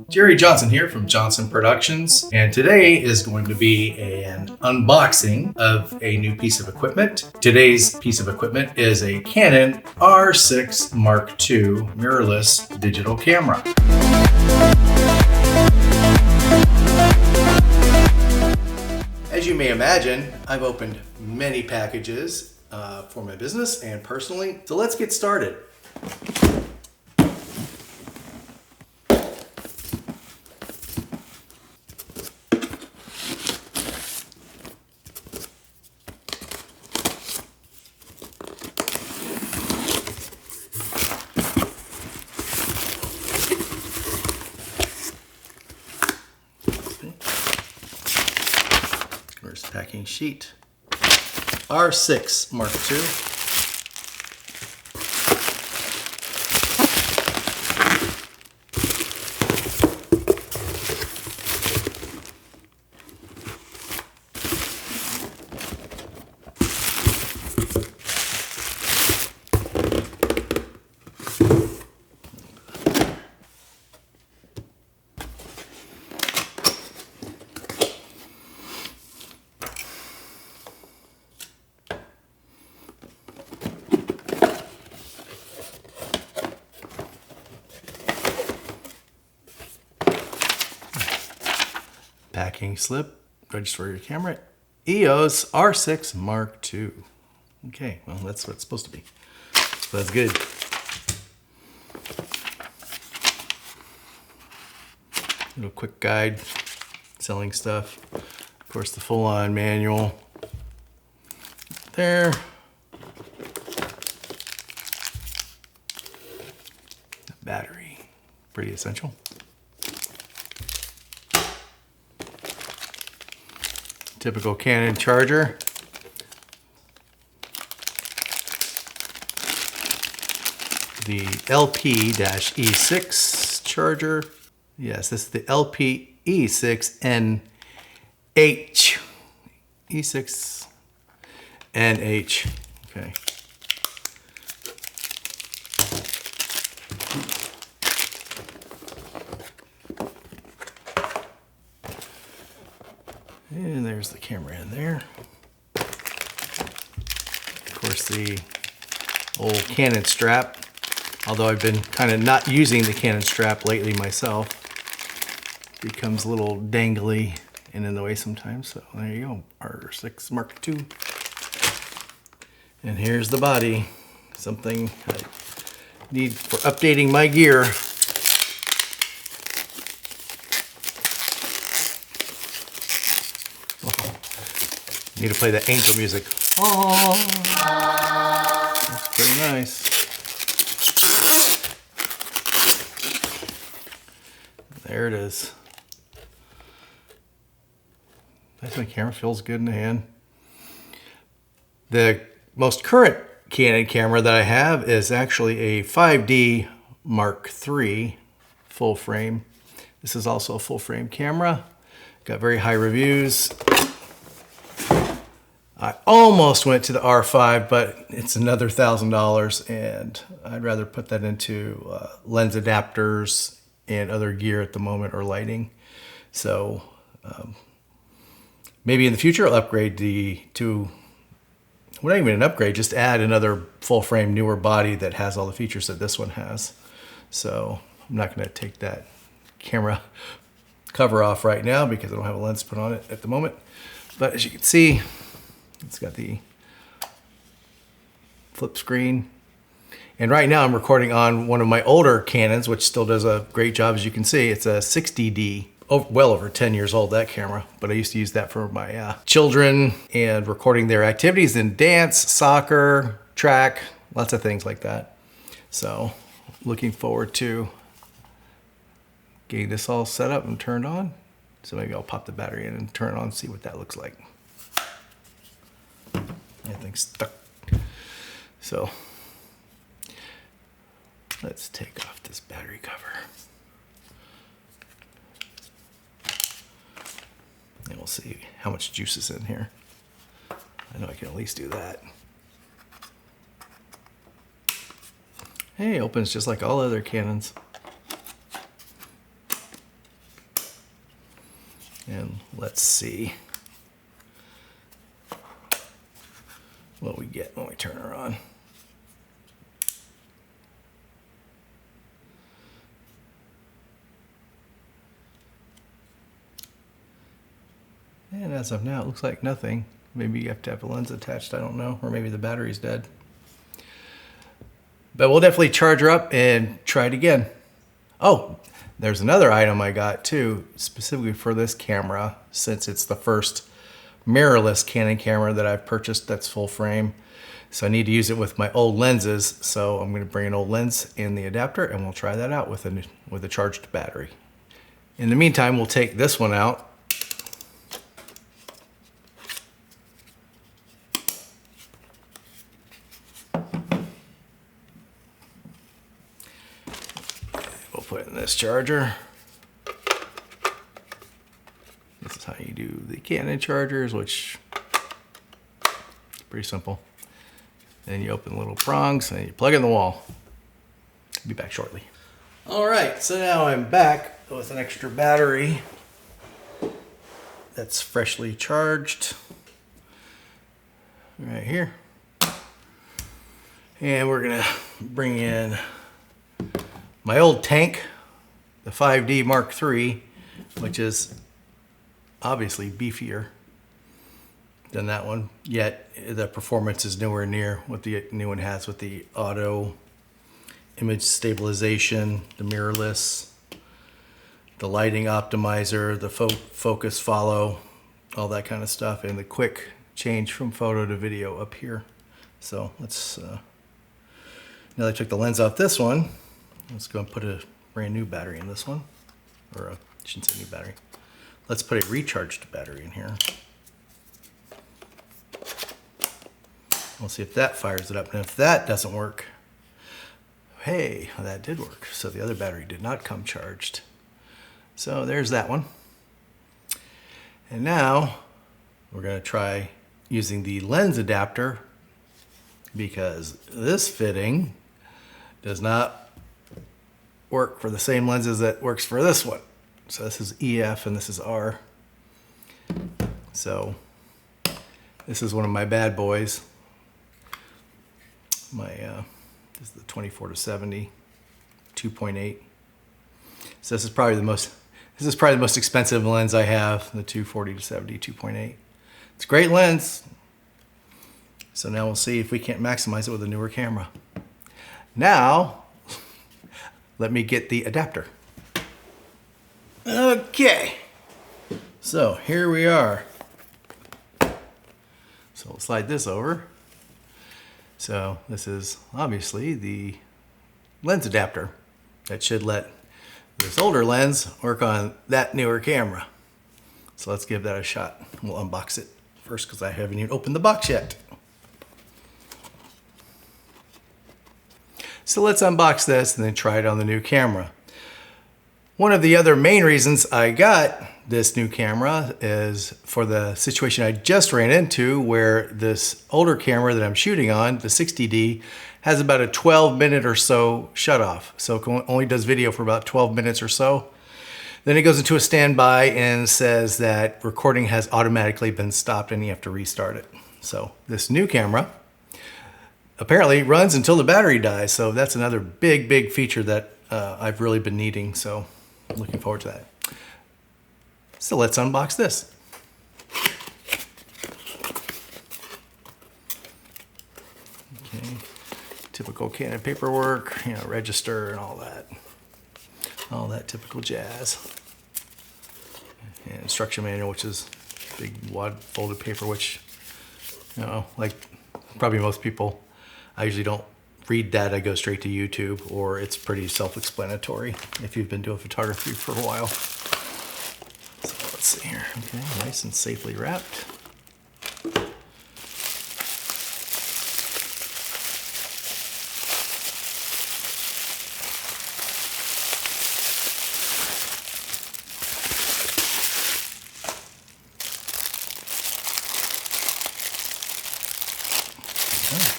Jerry Johnson here from Johnson Productions, and today is going to be an unboxing of a new piece of equipment. Today's piece of equipment is a Canon R6 Mark II mirrorless digital camera. As you may imagine, I've opened many packages for my business and personally, so let's get started. First packing sheet, R6 Mark II. Packing slip, register your camera, EOS R6 Mark II. Okay, well that's what it's supposed to be. So that's good. Little quick guide, selling stuff. Of course, the full-on manual. There. The battery, pretty essential. Typical Canon charger. The LP-E6 charger. Yes, this is the LP-E6NH. E6NH. Okay. And there's the camera in there. Of course, the old Canon strap, although I've been kind of not using the Canon strap lately myself. It becomes a little dangly and in the way sometimes. So there you go, R6 Mark II. And here's the body, something I need for updating my gear. Need to play the angel music. Oh, that's pretty nice. There it is. Nice, my camera feels good in the hand. The most current Canon camera that I have is actually a 5D Mark III full frame. This is also a full frame camera. Got very high reviews. I almost went to the R5, but it's another $1,000, and I'd rather put that into lens adapters and other gear at the moment, or lighting. So maybe in the future I'll upgrade well, not even an upgrade, just add another full frame newer body that has all the features that this one has. So I'm not going to take that camera cover off right now because I don't have a lens put on it at the moment. But as you can see, it's got the flip screen. And right now I'm recording on one of my older Canons, which still does a great job, as you can see. It's a 60D, well over 10 years old, that camera. But I used to use that for my children and recording their activities in dance, soccer, track, lots of things like that. So looking forward to getting this all set up and turned on. So maybe I'll pop the battery in and turn it on and see what that looks like. Everything's stuck. So let's take off this battery cover. And we'll see how much juice is in here. I know I can at least do that. Hey, it opens just like all other Canons. And let's see what we get when we turn her on. And as of now, it looks like nothing. Maybe you have to have a lens attached, I don't know, or maybe the battery's dead. But we'll definitely charge her up and try it again. Oh, there's another item I got too, specifically for this camera, since it's the first mirrorless Canon camera that I've purchased that's full frame. So I need to use it with my old lenses. So I'm going to bring an old lens in the adapter and we'll try that out with a charged battery. In the meantime, we'll take this one out. We'll put it in this charger. This is how you do the Canon chargers, which is pretty simple. Then you open the little prongs and you plug in the wall. I'll be back shortly. All right, so now I'm back with an extra battery that's freshly charged right here. And we're gonna bring in my old tank, the 5D Mark III, which is obviously beefier than that one, yet the performance is nowhere near what the new one has with the auto image stabilization, the mirrorless, the lighting optimizer, the focus follow, all that kind of stuff, and the quick change from photo to video up here. So let's, now that I took the lens off this one, let's go and put a brand new battery in this one, or I shouldn't say new battery. Let's put a recharged battery in here. We'll see if that fires it up, and if that doesn't work, hey, well, that did work. So the other battery did not come charged. So there's that one. And now we're gonna try using the lens adapter, because this fitting does not work for the same lenses that works for this one. So this is EF and this is R. So this is one of my bad boys. This is the 24-70, 2.8. So this is probably the most expensive lens I have, the 240-70, 2.8. It's a great lens. So now we'll see if we can't maximize it with a newer camera. Now, let me get the adapter. Okay, so here we are. So we'll slide this over. So this is obviously the lens adapter that should let this older lens work on that newer camera. So let's give that a shot. We'll unbox it first because I haven't even opened the box yet. So let's unbox this and then try it on the new camera. One of the other main reasons I got this new camera is for the situation I just ran into, where this older camera that I'm shooting on, the 60D, has about a 12-minute or so shut off. So it only does video for about 12 minutes or so. Then it goes into a standby and says that recording has automatically been stopped and you have to restart it. So this new camera apparently runs until the battery dies. So that's another big feature that I've really been needing. So I'm looking forward to that. So let's unbox this. Okay, typical Canon paperwork, you know, register and all that typical jazz. And instruction manual, which is big wad folded paper, which, you know, like probably most people, I usually don't read that. I go straight to YouTube, or it's pretty self-explanatory if you've been doing photography for a while. So let's see here. Okay, nice and safely wrapped.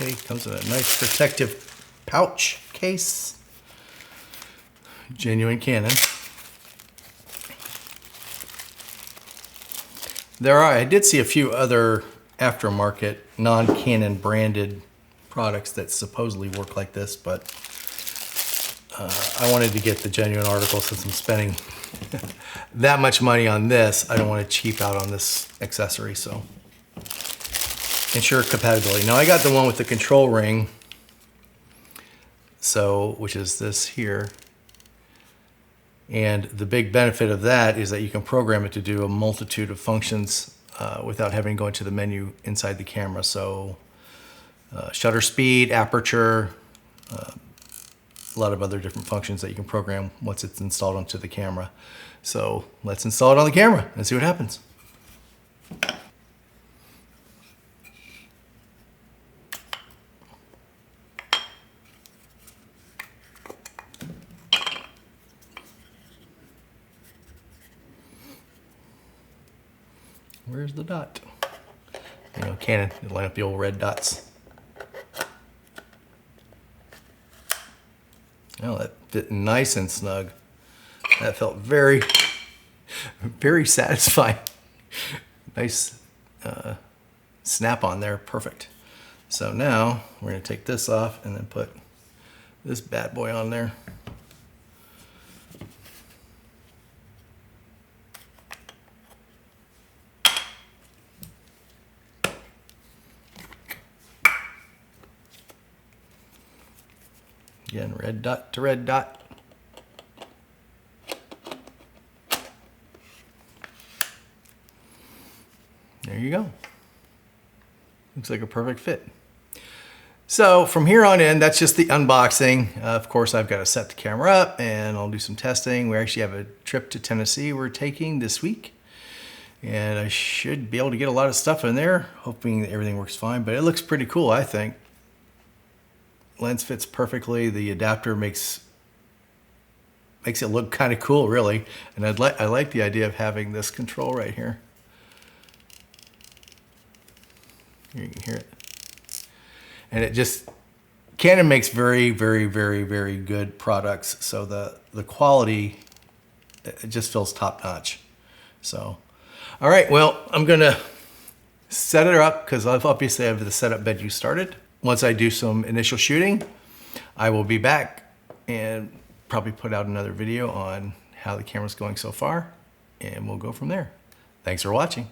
Okay, comes in a nice protective pouch case. Genuine Canon. I did see a few other aftermarket non-Canon branded products that supposedly work like this, but I wanted to get the genuine article since I'm spending that much money on this. I don't want to cheap out on this accessory, so ensure compatibility. Now I got the one with the control ring, so which is this here. And the big benefit of that is that you can program it to do a multitude of functions without having to go into the menu inside the camera. So shutter speed, aperture, a lot of other different functions that you can program once it's installed onto the camera. So let's install it on the camera and see what happens. Where's the dot? You know, Canon, it'll line up the old red dots. Oh, that fit nice and snug. That felt very, very satisfying. Nice snap on there, perfect. So now we're gonna take this off and then put this bad boy on there. Again, red dot to red dot. There you go. Looks like a perfect fit. So from here on in, that's just the unboxing. Of course, I've got to set the camera up and I'll do some testing. We actually have a trip to Tennessee we're taking this week. And I should be able to get a lot of stuff in there, hoping that everything works fine. But it looks pretty cool, I think. Lens fits perfectly. The adapter makes it look kind of cool, really. And I like the idea of having this control right here. Here you can hear it. And it just, Canon makes very, very, very, very good products. So the quality, it just feels top notch. So, all right, well, I'm gonna set it up because obviously I have the setup menu started. Once I do some initial shooting, I will be back and probably put out another video on how the camera's going so far, and we'll go from there. Thanks for watching.